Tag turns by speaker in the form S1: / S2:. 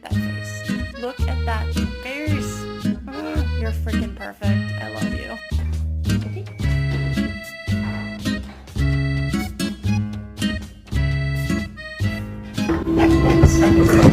S1: at that face. Look at that face. Ugh, you're freaking perfect. I love you. Okay.